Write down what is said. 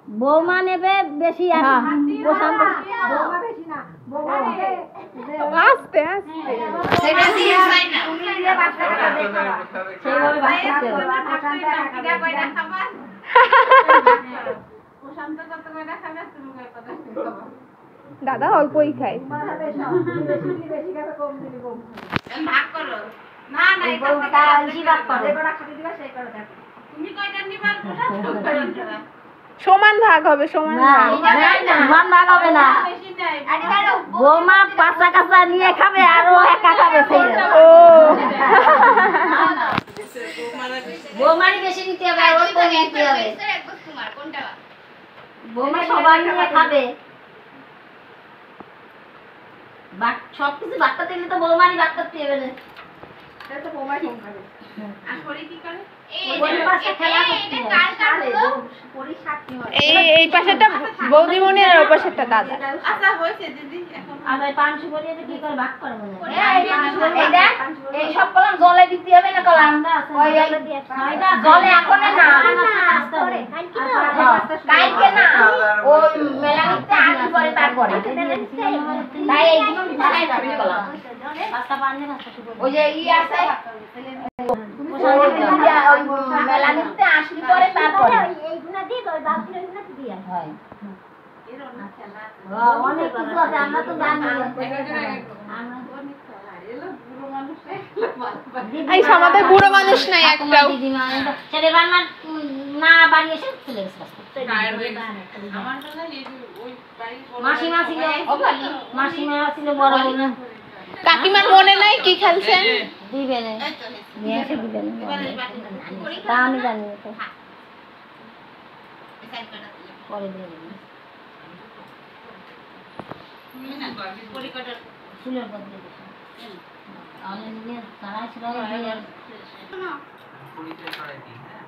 বৌমা নেবে বেশি আর প্রশান্ত বৌমা বেশি না বৌমা নেবে আস্তে আস্তে সেটা দিয়ে তুমি দিয়ে বাচ্চা খাবে সেইভাবে বাচ্চা টিকা কয়টা খাবা প্রশান্ত কত কয়টা খাবে তুমি কত খাবা দাদা অল্পই খায় বেশি খাবে কম দিলে কম ভাগ করো না না এটা বউটা বেশি ভাগ করো যে কটা খাতে দিবা সেই কটা দেখো তুমি কয়টা নিবা প্রশান্ত কয়টা নিবা সমান ভাগ হবে সমান না ভাগ সমান ভাগ হবে না বেশি নাই বৌমা পাঁচা কাঁচা নিয়ে খাবে আর ও একা খাবে সেই ও বৌমারই বেশি নিতে হবে আর ওর কম নিতে হবে বৌমা সবাই নিয়ে খাবে সবকিছু বাচ্চা দিলে তো বৌমারই বাদ করতে হবে না এটা তো বৌমাই কম খাবে আর পরে কি করে ওই পাশে খেলা করতে হবে পরিষ্কার হয় এই পাশেরটা বৌদিমণি আর ওই পাশেরটা দাদা আচ্ছা হয়েছে দিদি এখন আর ওই পান সুপারি কি করে ভাগ করে মনে হয় এই দেখ এই সব কলম জলে দিতে হবে না কলম ওই জলে এখন না কালকে না ওই মেলানিতে আগে পরে তারপরে তাই এইগুলো মিশাই যাবে কলম পাঁচটা পান দিয়ে পাঁচটা সুপারি ওই যে আছে ওই মেলানিতে আসলি পরে তারপরে এইগুলা দিয়ে ওই বাকি এইগুলা দিয়ে হয় এর অন্য খেলা আছে অনেক কিছু আছে আমরা তো জানি না। আমরা অনেক খেলা এলো বুড়ো মানুষ এই সমাজে বুড়ো মানুষ নাই একটাও দিদিমা ছেলে বান্না না বাড়ি এসে চলে গেছে আমার বেলা এই যে ওই বাড়ির বড় মাসিমা ছিল মাসিমা ছিল বড় বোন কাকিমার মনে নাই কি খেলছেন দিবে না নিয়ে এসে দিবে না তা আমি জানি না তো পরে দিয়ে দেবে ফুলের বদলে দিছে তাহলে নিয়ে তারা ছিল পরিচয় করাই দিই হ্যাঁ